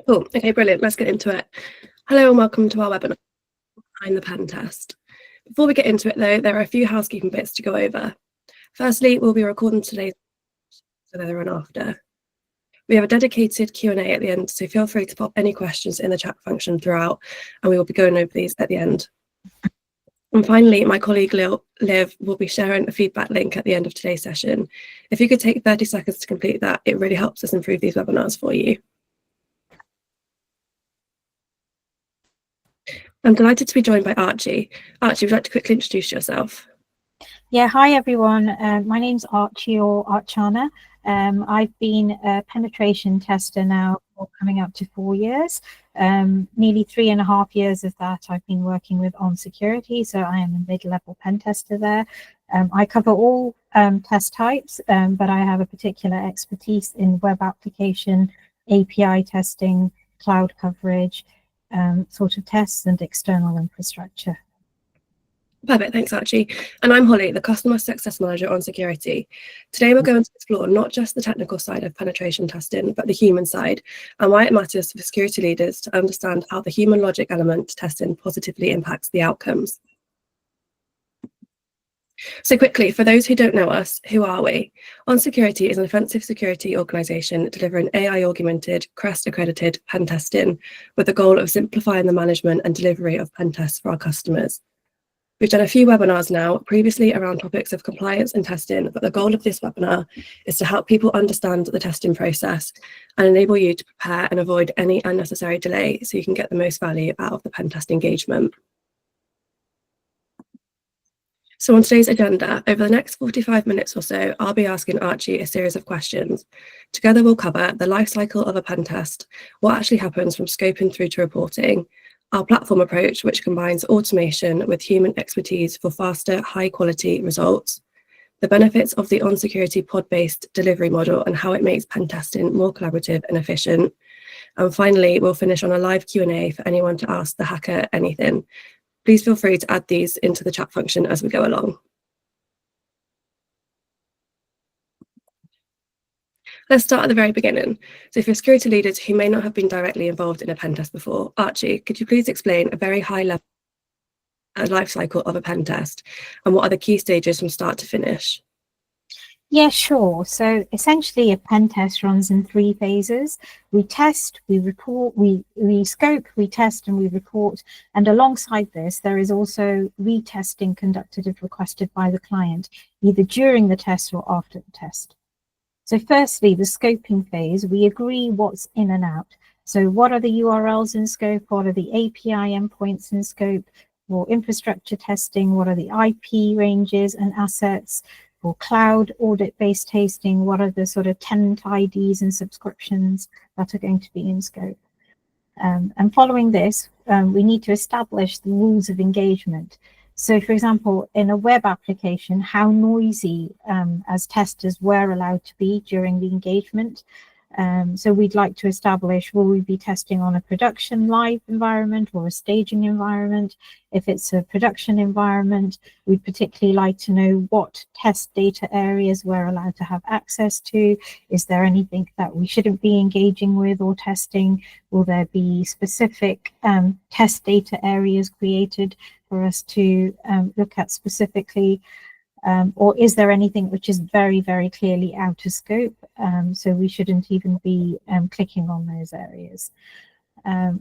Cool. Okay, brilliant. Let's get into it. Hello and welcome to our webinar, Behind the Pen Test. Before we get into it though, there are a few housekeeping bits to go over. Firstly, we'll be recording today's so they're on after. We have a dedicated Q&A at the end, so feel free to pop any questions in the chat function throughout, and we will be going over these at the end. And finally, my colleague Liv will be sharing a feedback link at the end of today's session. If you could take 30 seconds to complete that, it really helps us improve these webinars for you. I'm delighted to be joined by Archie. Archie, would you like to quickly introduce yourself? Yeah, hi everyone. My name's Archie or Archana. I've been a penetration tester now for coming up to 4 years. Nearly 3.5 years of that I've been working with OnSecurity, so I am a mid-level pen tester there. I cover all test types, but I have a particular expertise in web application, API testing, cloud coverage, sort of tests and external infrastructure. Perfect, thanks Archie. And I'm Holly, the Customer Success Manager on Security. Today we're going to explore not just the technical side of penetration testing, but the human side, and why it matters for security leaders to understand how the human logic element testing positively impacts the outcomes. So quickly, for those who don't know us, who are we? OnSecurity is an offensive security organisation delivering AI-augmented, CREST-accredited pen testing with the goal of simplifying the management and delivery of pen tests for our customers. We've done a few webinars now, previously around topics of compliance and testing, but the goal of this webinar is to help people understand the testing process and enable you to prepare and avoid any unnecessary delay so you can get the most value out of the pen test engagement. So on today's agenda, over the next 45 minutes or so, I'll be asking Archie a series of questions. Together we'll cover the life cycle of a pen test, what actually happens from scoping through to reporting, our platform approach, which combines automation with human expertise for faster, high-quality results, the benefits of the OnSecurity pod-based delivery model and how it makes pen testing more collaborative and efficient. And finally, we'll finish on a live Q&A for anyone to ask the hacker anything. Please feel free to add these into the chat function as we go along. Let's start at the very beginning. So for security leaders who may not have been directly involved in a pen test before, Archie, could you please explain a very high level life cycle of a pen test and what are the key stages from start to finish? Yeah, sure. So essentially a pen test runs in 3 phases. We test, we report, we scope, we test and we report. And alongside this, there is also retesting conducted if requested by the client, either during the test or after the test. So firstly, the scoping phase, we agree what's in and out. So what are the URLs in scope? What are the API endpoints in scope? For infrastructure testing, what are the IP ranges and assets? For cloud audit-based testing, what are the sort of tenant IDs and subscriptions that are going to be in scope? And following this, we need to establish the rules of engagement. So, for example, in a web application, how noisy as testers we're allowed to be during the engagement. So we'd like to establish, will we be testing on a production live environment or a staging environment? If it's a production environment, we'd particularly like to know what test data areas we're allowed to have access to. Is there anything that we shouldn't be engaging with or testing? Will there be specific test data areas created for us to look at specifically? Or is there anything which is very, very clearly out of scope? So we shouldn't even be clicking on those areas.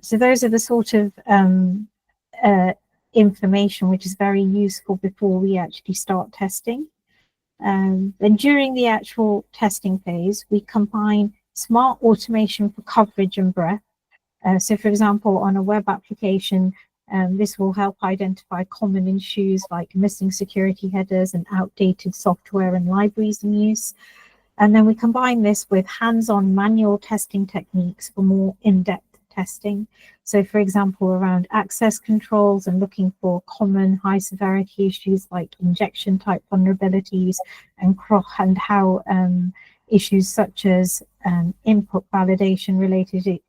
So those are the sort of information which is very useful before we actually start testing. Then during the actual testing phase, we combine smart automation for coverage and breadth. So for example, on a web application, this will help identify common issues like missing security headers and outdated software and libraries in use. And then we combine this with hands-on manual testing techniques for more in-depth testing. So for example, around access controls and looking for common high severity issues like injection type vulnerabilities and how issues such as input validation related to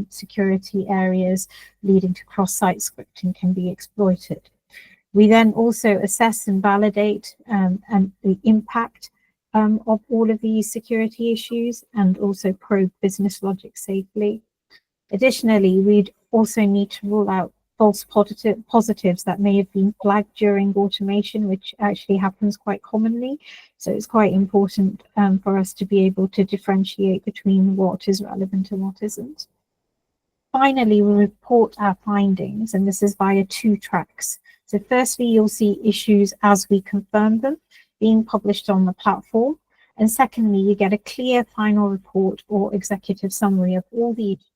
security areas leading to cross-site scripting can be exploited. We then also assess and validate and the impact of all of these security issues and also probe business logic safely. Additionally, we'd also need to rule out false positives that may have been flagged during automation, which actually happens quite commonly. So it's quite important for us to be able to differentiate between what is relevant and what isn't. Finally, we report our findings, and this is via 2 tracks. So firstly, you'll see issues as we confirm them being published on the platform. And secondly, you get a clear final report or executive summary of all the issues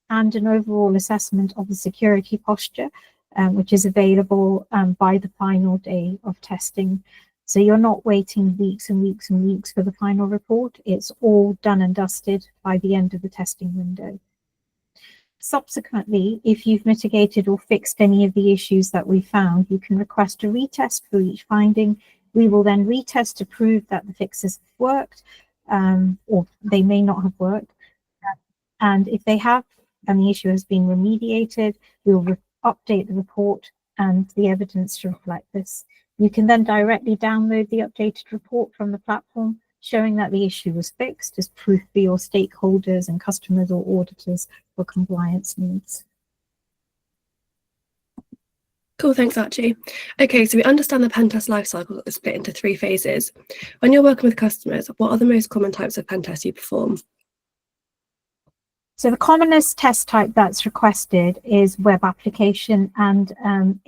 and an overall assessment of the security posture, which is available by the final day of testing. So you're not waiting weeks and weeks and weeks for the final report. It's all done and dusted by the end of the testing window. Subsequently, if you've mitigated or fixed any of the issues that we found, you can request a retest for each finding. We will then retest to prove that the fixes have worked, or they may not have worked. And if they have, and the issue has been remediated, we will update the report and the evidence to reflect this. You can then directly download the updated report from the platform, showing that the issue was fixed as proof for your stakeholders and customers or auditors for compliance needs. Cool, thanks Archie. Okay, so we understand the pen test lifecycle is split into 3 phases. When you're working with customers, what are the most common types of pen tests you perform? So the commonest test type that's requested is web application and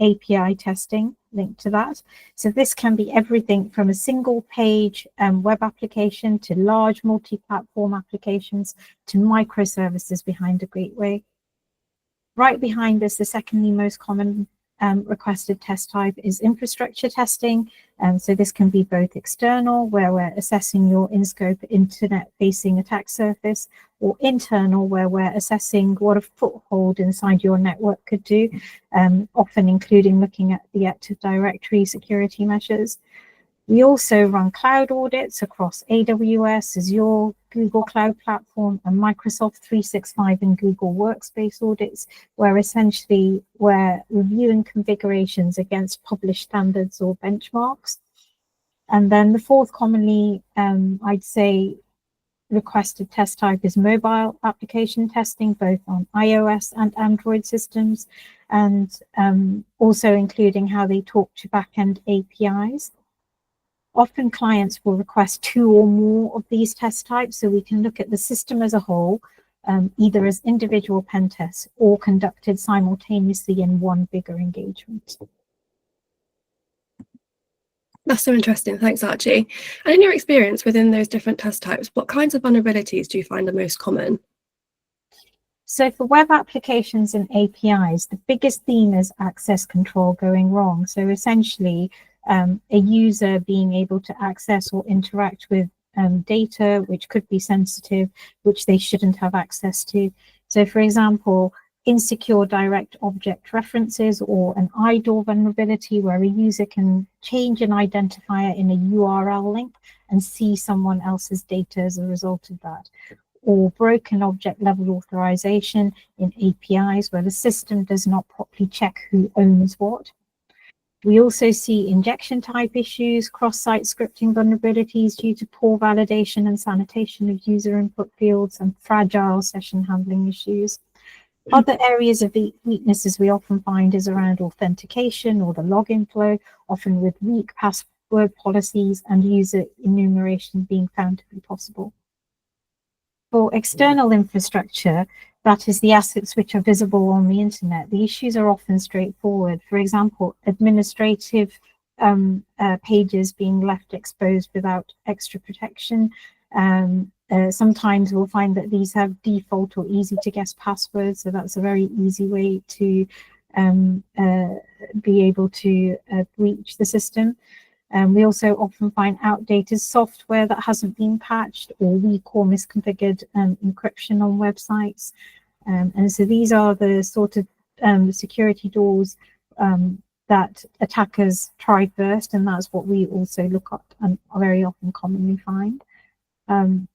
API testing linked to that. So this can be everything from a single page web application to large multi-platform applications to microservices behind a gateway. Right behind this, the secondly most common requested test type is infrastructure testing. So this can be both external, where we're assessing your in-scope internet-facing attack surface, or internal, where we're assessing what a foothold inside your network could do, often including looking at the Active Directory security measures. We also run cloud audits across AWS, Azure, Google Cloud Platform, and Microsoft 365 and Google Workspace audits, where essentially we're reviewing configurations against published standards or benchmarks. And then the fourth commonly, I'd say, requested test type is mobile application testing, both on iOS and Android systems, and also including how they talk to backend APIs. Often clients will request 2 or more of these test types, so we can look at the system as a whole, either as individual pen tests or conducted simultaneously in one bigger engagement. That's so interesting, thanks Archie. And in your experience within those different test types, what kinds of vulnerabilities do you find are most common? So for web applications and APIs, the biggest theme is access control going wrong. So essentially, a user being able to access or interact with data which could be sensitive, which they shouldn't have access to. So for example, insecure direct object references, or an IDOR vulnerability where a user can change an identifier in a URL link and see someone else's data as a result of that. Or broken object level authorization in APIs where the system does not properly check who owns what. We also see injection type issues, cross-site scripting vulnerabilities due to poor validation and sanitation of user input fields, and fragile session handling issues. Other areas of weaknesses we often find is around authentication or the login flow, often with weak password policies and user enumeration being found to be possible. For external infrastructure, that is the assets which are visible on the internet, the issues are often straightforward. For example, administrative pages being left exposed without extra protection. Sometimes we'll find that these have default or easy to guess passwords, so that's a very easy way to be able to breach the system. We also often find outdated software that hasn't been patched, or weak or misconfigured encryption on websites. And so these are the sort of security doors that attackers try first, and that's what we also look at and very often commonly find.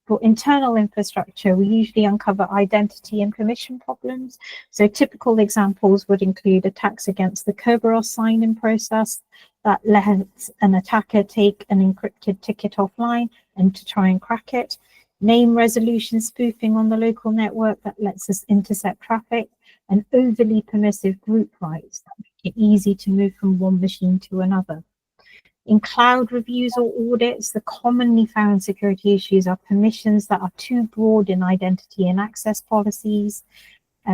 For internal infrastructure, we usually uncover identity and permission problems. So typical examples would include attacks against the Kerberos sign-in process that lets an attacker take an encrypted ticket offline and to try and crack it. name resolution spoofing on the local network that lets us intercept traffic, and overly permissive group rights that make it easy to move from one machine to another. In cloud reviews or audits, the commonly found security issues are permissions that are too broad in identity and access policies,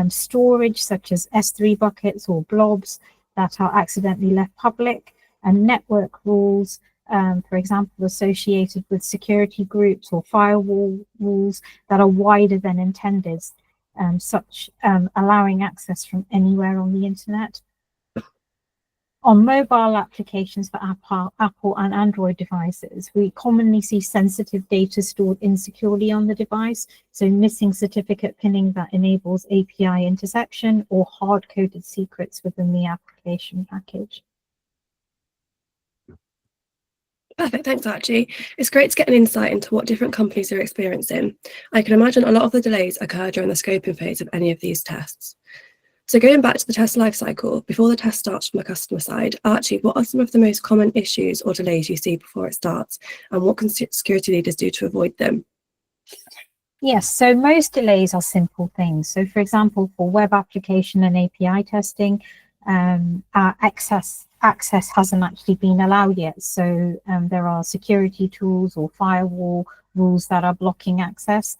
storage such as S3 buckets or blobs that are accidentally left public, and network rules, for example, associated with security groups or firewall rules that are wider than intended, such allowing access from anywhere on the internet. On mobile applications for Apple and Android devices, we commonly see sensitive data stored insecurely on the device, so missing certificate pinning that enables API interception or hard-coded secrets within the application package. Perfect, thanks Archie. It's great to get an insight into what different companies are experiencing. I can imagine a lot of the delays occur during the scoping phase of any of these tests. So going back to the test lifecycle, before the test starts from the customer side, Archie, what are some of the most common issues or delays you see before it starts, and what can security leaders do to avoid them? Yes, so most delays are simple things. So for example, for web application and API testing, our access hasn't actually been allowed yet. So there are security tools or firewall rules that are blocking access.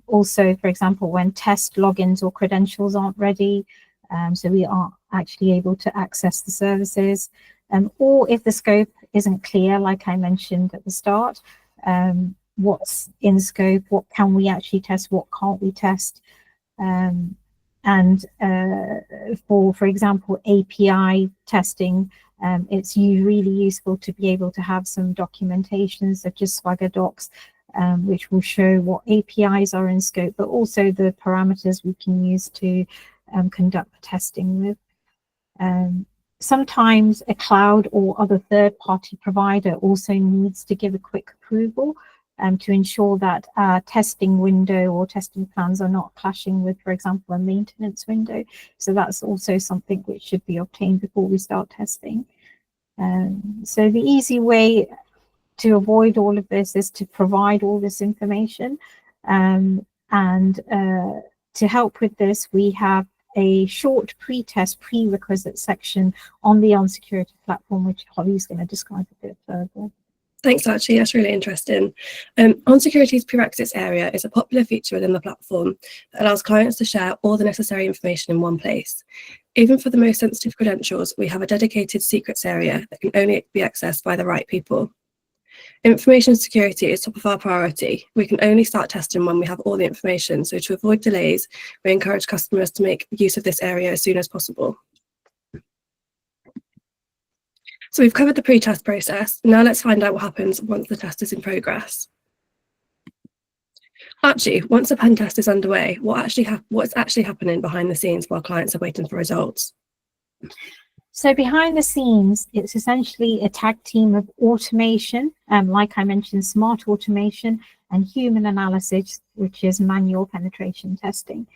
Also, for example, when test logins or credentials aren't ready, so we aren't actually able to access the services, or if the scope isn't clear, like I mentioned at the start, what's in scope, what can we actually test, what can't we test, and for example, API testing, it's really useful to be able to have some documentation such as Swagger docs, which will show what APIs are in scope, but also the parameters we can use to conduct testing with. Sometimes a cloud or other third-party provider also needs to give a quick approval to ensure that our testing window or testing plans are not clashing with, for example, a maintenance window. So that's also something which should be obtained before we start testing. So the easy way to avoid all of this is to provide all this information. And to help with this, we have a short pre-test prerequisite section on the OnSecurity platform, which Holly's going to describe a bit further. Thanks, Archie. That's really interesting. OnSecurity's prerequisites area is a popular feature within the platform that allows clients to share all the necessary information in one place. Even for the most sensitive credentials, we have a dedicated secrets area that can only be accessed by the right people. Information security is top of our priority. We can only start testing when we have all the information, so to avoid delays, we encourage customers to make use of this area as soon as possible. So we've covered the pre-test process. Now let's find out what happens once the test is in progress. Archie, once a pen test is underway, what's actually happening behind the scenes while clients are waiting for results? So behind the scenes, it's essentially a tag team of automation, like I mentioned, smart automation, and human analysis, which is manual penetration testing.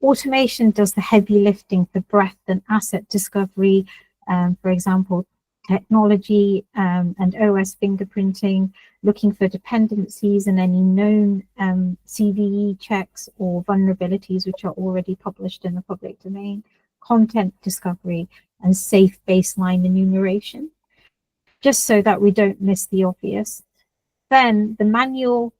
Automation does the heavy lifting for breadth and asset discovery, for example, technology and OS fingerprinting, looking for dependencies and any known CVE checks or vulnerabilities which are already published in the public domain, content discovery, and safe baseline enumeration, just so that we don't miss the obvious. Then the manual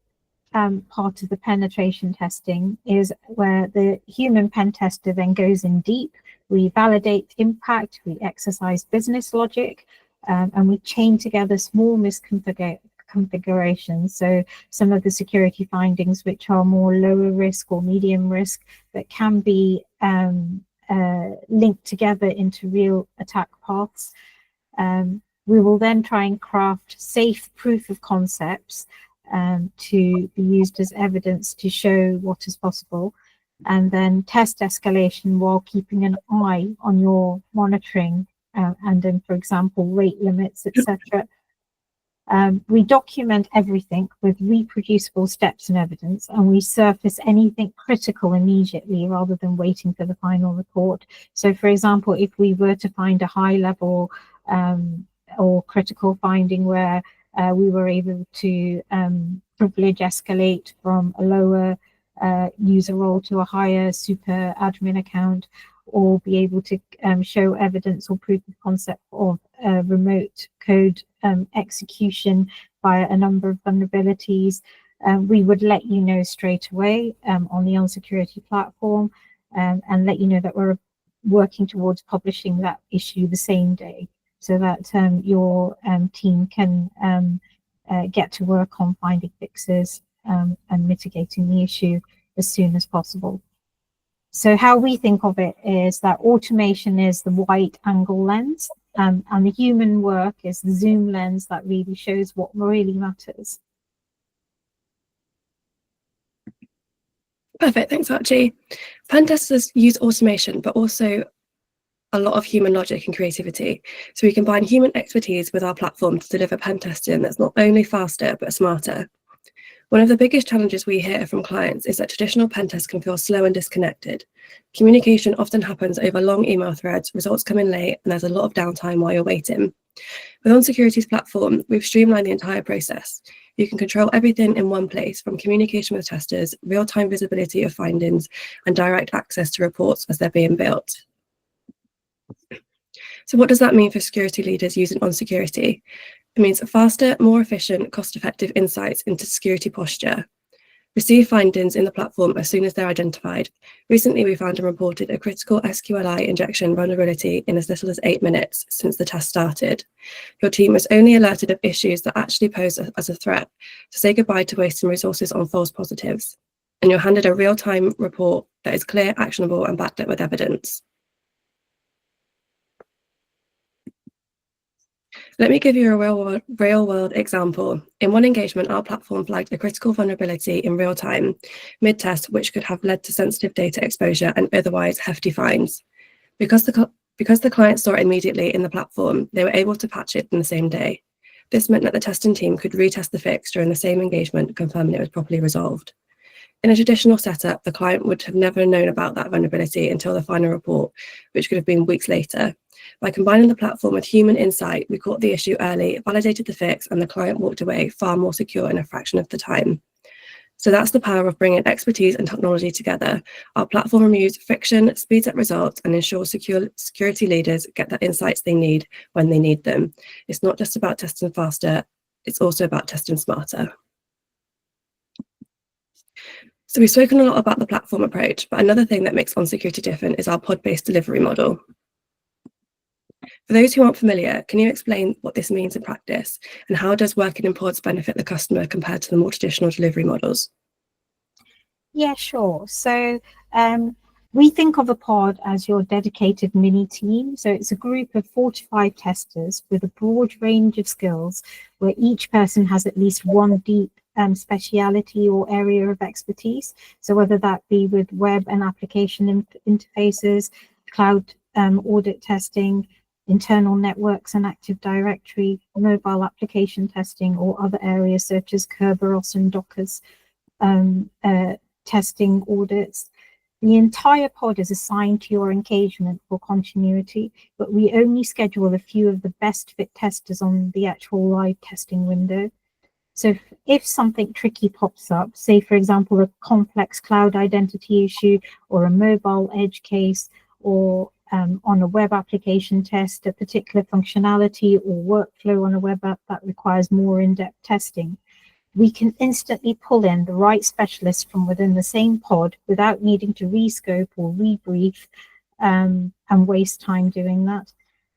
part of the penetration testing is where the human pen tester then goes in deep. We validate impact, we exercise business logic, and we chain together small misconfigurations. So some of the security findings which are more lower risk or medium risk that can be linked together into real attack paths. We will then try and craft safe proof of concepts to be used as evidence to show what is possible, and then test escalation while keeping an eye on your monitoring and then, for example, rate limits, etc. We document everything with reproducible steps and evidence, and we surface anything critical immediately rather than waiting for the final report. So, for example, if we were to find a high level or critical finding where we were able to privilege escalate from a lower user role to a higher super admin account, or be able to show evidence or proof of concept of remote code execution via a number of vulnerabilities. We would let you know straight away on the OnSecurity platform, and let you know that we're working towards publishing that issue the same day, so that your team can get to work on finding fixes and mitigating the issue as soon as possible. So how we think of it is that automation is the wide angle lens, and the human work is the zoom lens that really shows what really matters. Perfect, thanks Archie. Pen testers use automation, but also a lot of human logic and creativity. So we combine human expertise with our platform to deliver pen testing that's not only faster, but smarter. One of the biggest challenges we hear from clients is that traditional pen tests can feel slow and disconnected. Communication often happens over long email threads, results come in late, and there's a lot of downtime while you're waiting. With OnSecurity's platform, we've streamlined the entire process. You can control everything in one place, from communication with testers, real-time visibility of findings, and direct access to reports as they're being built. So what does that mean for security leaders using OnSecurity? It means faster, more efficient, cost-effective insights into security posture. Receive findings in the platform as soon as they're identified. Recently, we found and reported a critical SQLI injection vulnerability in as little as 8 minutes since the test started. Your team is only alerted of issues that actually pose as a threat, to say goodbye to wasting resources on false positives. And you're handed a real-time report that is clear, actionable, and backed up with evidence. Let me give you a real-world example. In one engagement, our platform flagged a critical vulnerability in real time, mid-test, which could have led to sensitive data exposure and otherwise hefty fines. Because the client saw it immediately in the platform, they were able to patch it in the same day. This meant that the testing team could retest the fix during the same engagement, confirming it was properly resolved. In a traditional setup, the client would have never known about that vulnerability until the final report, which could have been weeks later. By combining the platform with human insight, we caught the issue early, validated the fix, and the client walked away far more secure in a fraction of the time. So that's the power of bringing expertise and technology together. Our platform removes friction, speeds up results, and ensures security leaders get the insights they need when they need them. It's not just about testing faster, it's also about testing smarter. So we've spoken a lot about the platform approach, but another thing that makes OnSecurity different is our pod-based delivery model. For those who aren't familiar, can you explain what this means in practice, and how does working in pods benefit the customer compared to the more traditional delivery models? Yeah, sure. So we think of a pod as your dedicated mini team. So it's a group of 4 to 5 testers with a broad range of skills, where each person has at least one deep speciality or area of expertise. So whether that be with web and application interfaces, cloud audit testing, internal networks and Active Directory, mobile application testing, or other areas such as Kerberos and Docker's testing audits. The entire pod is assigned to your engagement for continuity, but we only schedule a few of the best fit testers on the actual live testing window. So if something tricky pops up, say for example, a complex cloud identity issue or a mobile edge case, or on a web application test, a particular functionality or workflow on a web app that requires more in-depth testing, we can instantly pull in the right specialist from within the same pod without needing to rescope or rebrief and waste time doing that.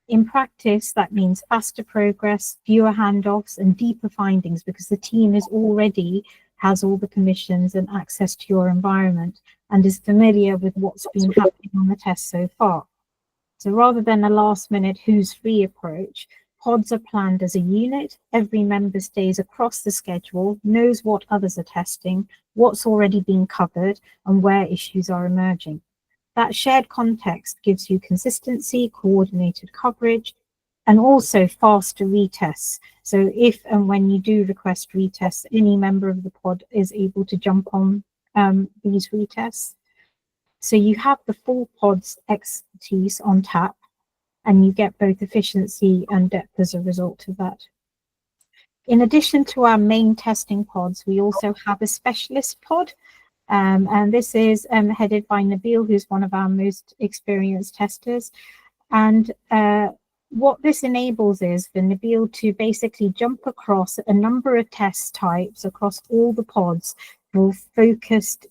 In practice, that means faster progress, fewer handoffs, and deeper findings, because the team is already has all the permissions and access to your environment and is familiar with what's been happening on the test so far. So rather than a last-minute who's free approach, pods are planned as a unit. Every member stays across the schedule, knows what others are testing, what's already been covered, and where issues are emerging. That shared context gives you consistency, coordinated coverage, and also faster retests. So if and when you do request retests, any member of the pod is able to jump on these retests. So you have the full pod's expertise on tap, and you get both efficiency and depth as a result of that. in addition to our main testing pods, we also have a specialist pod. And this is headed by Nabil, who's one of our most experienced testers. And what this enables is for Nabil to basically jump across a number of test types across all the pods for focused,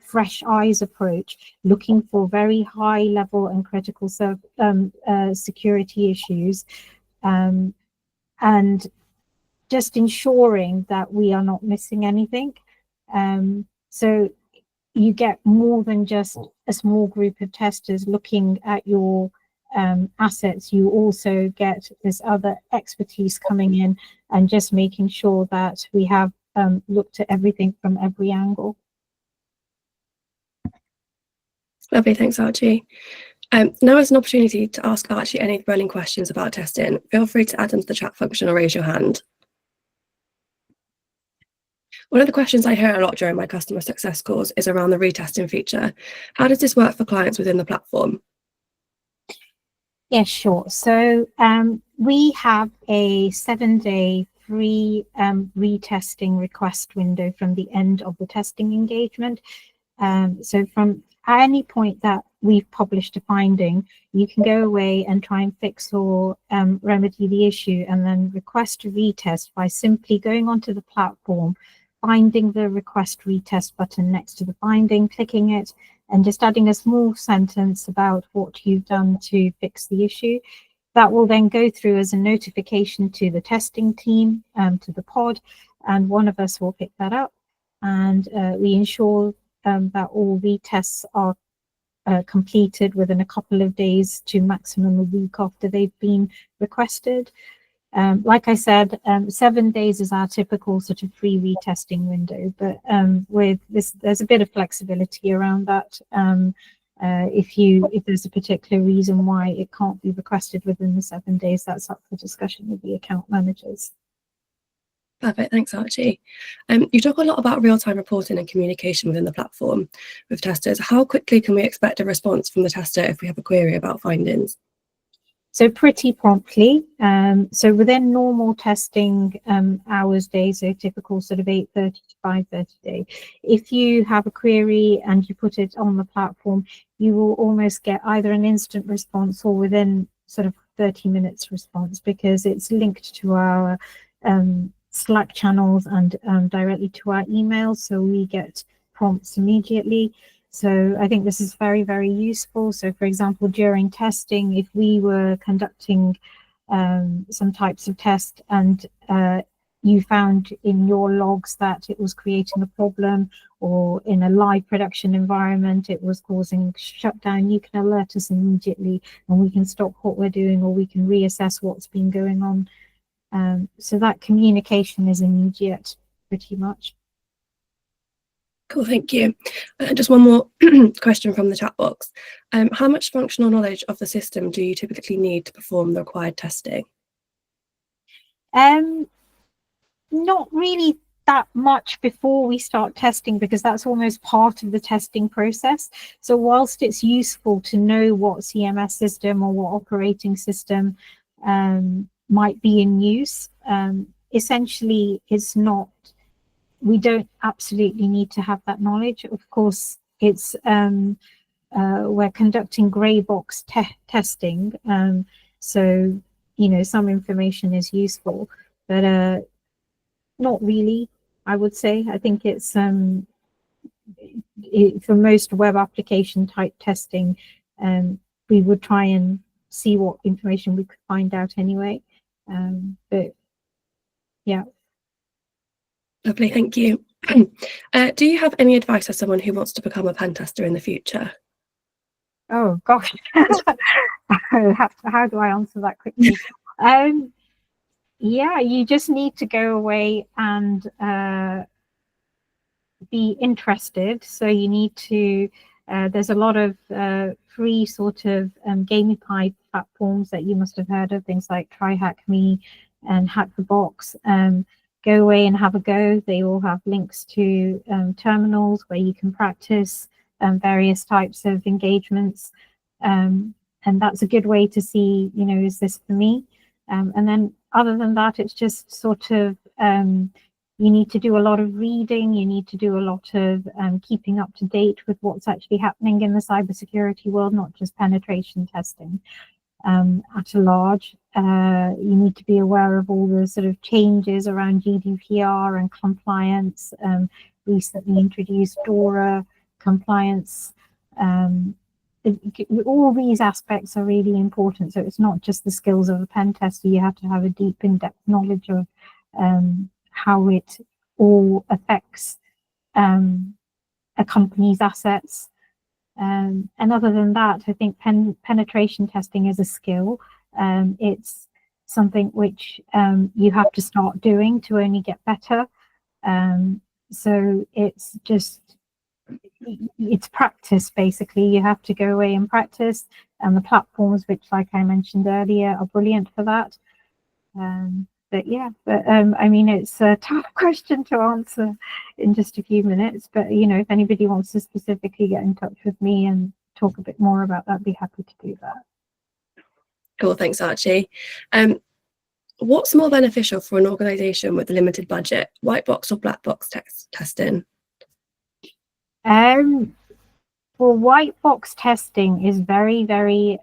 fresh eyes approach, looking for very high level and critical security issues, and just ensuring that we are not missing anything. So you get more than just a small group of testers looking at your assets. You also get this other expertise coming in and just making sure that we have looked at everything from every angle. Lovely, thanks Archie. Now is an opportunity to ask Archie any burning questions about testing. Feel free to add them to the chat function or raise your hand. One of the questions I hear a lot during my customer success calls is around the retesting feature. How does this work for clients within the platform? Yeah, sure. So we have a 7-day free retesting request window from the end of the testing engagement. So from any point that we've published a finding, you can go away and try and fix or remedy the issue, and then request a retest by simply going onto the platform, finding the request retest button next to the finding, clicking it, and just adding a small sentence about what you've done to fix the issue. That will then go through as a notification to the testing team, to the pod, and one of us will pick that up, and we ensure that all retests are completed within a couple of days to maximum a week after they've been requested. Like I said, 7 days is our typical sort of free retesting window, but with this, there's a bit of flexibility around that. If there's a particular reason why it can't be requested within the 7 days, that's up for discussion with the account managers. Perfect, thanks Archie. You talk a lot about real-time reporting and communication within the platform with testers. How quickly can we expect a response from the tester if we have a query about findings? So pretty promptly. So within normal testing hours days, so typical sort of 8:30 to 5:30 day, if you have a query and you put it on the platform, you will almost get either an instant response or within sort of 30 minutes response, because it's linked to our Slack channels and directly to our emails, so we get prompts immediately. So I think this is very, very useful. So for example, during testing, if we were conducting some types of test and you found in your logs that it was creating a problem, or in a live production environment it was causing shutdown, you can alert us immediately and we can stop what we're doing, or we can reassess what's been going on. So that communication is immediate, pretty much. Cool, thank you. Just one more question from the chat box. How much functional knowledge of the system do you typically need to perform the required testing? Not really that much before we start testing, because that's almost part of the testing process. So whilst it's useful to know what CMS system or what operating system might be in use, essentially it's not, we don't absolutely need to have that knowledge. Of course, it's we're conducting grey box testing, so you know, some information is useful, but not really, I would say. I think it's for most web application type testing, we would try and see what information we could find out anyway. But yeah. Lovely, thank you. Do you have any advice for someone who wants to become a pen tester in the future? Oh gosh, how do I answer that quickly? Yeah, you just need to go away and be interested. So you need to, there's a lot of free sort of gamified platforms that you must have heard of, things like TryHackMe and Hack the Box. Go away and have a go. They all have links to terminals where you can practice various types of engagements. And that's a good way to see, you know, is this for me? And then other than that, it's just sort of you need to do a lot of reading. You need to do a lot of keeping up to date with what's actually happening in the cybersecurity world, not just penetration testing at a large. You need to be aware of all the sort of changes around GDPR and compliance, recently introduced DORA compliance. All these aspects are really important. So it's not just the skills of a pen tester. You have to have a deep, in-depth knowledge of how it all affects a company's assets. And other than that, I think penetration testing is a skill. It's something which you have to start doing to only get better. So it's practice, basically. You have to go away and practice, and the platforms, which, like I mentioned earlier, are brilliant for that. I mean, it's a tough question to answer in just a few minutes, but if anybody wants to specifically get in touch with me and talk a bit more about that, I'd be happy to do that. Cool, thanks, Archie. What's more beneficial for an organisation with a limited budget, white box or black box testing? For white box testing is very, very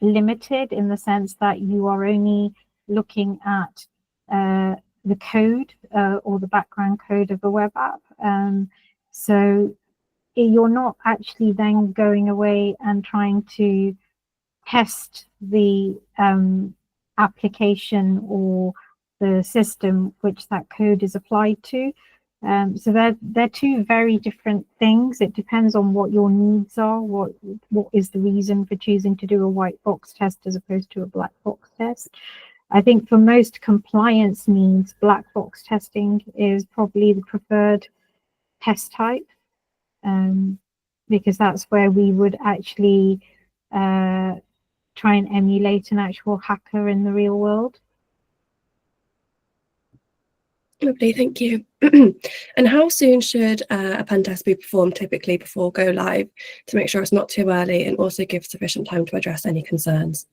limited, in the sense that you are only looking at the code or the background code of a web app. So you're not actually then going away and trying to test the application or the system which that code is applied to. So they're two very different things. It depends on what your needs are, what is the reason for choosing to do a white box test as opposed to a black box test. I think for most compliance needs, black box testing is probably the preferred test type, because that's where we would actually try and emulate an actual hacker in the real world. Lovely, thank you. And how soon should a pen test be performed, typically before go live, to make sure it's not too early and also give sufficient time to address any concerns?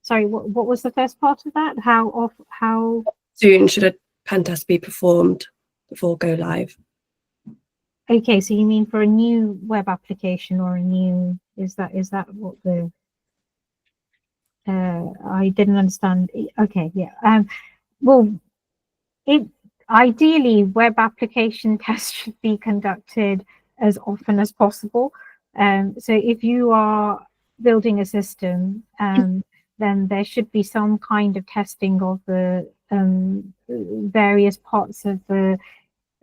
Sorry, what was the first part of that? How soon should a pen test be performed before go live? Okay, so you mean for a new web application or a new, is that what the I didn't understand. Okay, yeah. Well, ideally, web application tests should be conducted as often as possible. So if you are building a system, then there should be some kind of testing of the various parts of the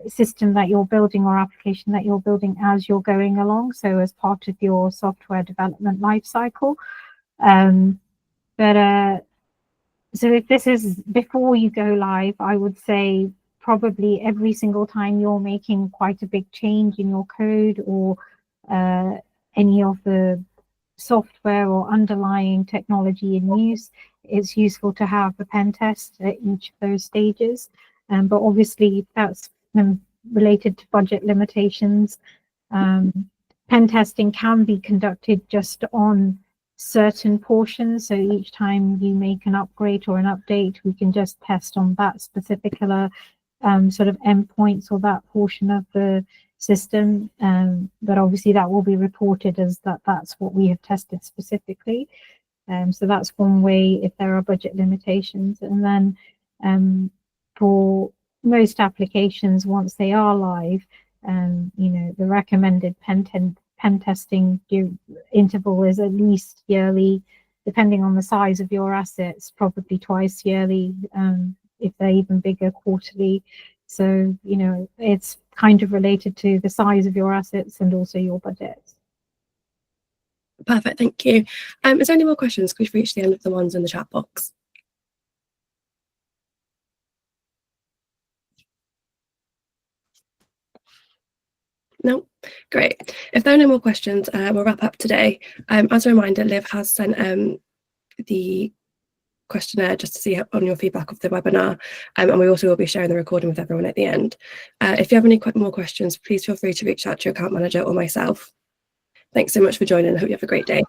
system that you're building or application that you're building as you're going along. So as part of your software development lifecycle. So if this is before you go live, I would say probably every single time you're making quite a big change in your code or any of the software or underlying technology in use, it's useful to have a pen test at each of those stages. But obviously that's related to budget limitations. Pen testing can be conducted just on certain portions. So each time you make an upgrade or an update, we can just test on that specific sort of endpoints or that portion of the system. But obviously that will be reported as that's what we have tested specifically. So that's one way if there are budget limitations. And then for most applications, once they are live, the recommended pen testing interval is at least yearly, depending on the size of your assets, probably twice yearly, if they're even bigger, quarterly. So, it's kind of related to the size of your assets and also your budget. Perfect, thank you. Is there any more questions? We've reached the end of the ones in the chat box. No, great. If there are no more questions, we'll wrap up today. As a reminder, Liv has sent the questionnaire just to see on your feedback of the webinar, and we also will be sharing the recording with everyone at the end. If you have any more questions, please feel free to reach out to your account manager or myself. Thanks so much for joining. I hope you have a great day.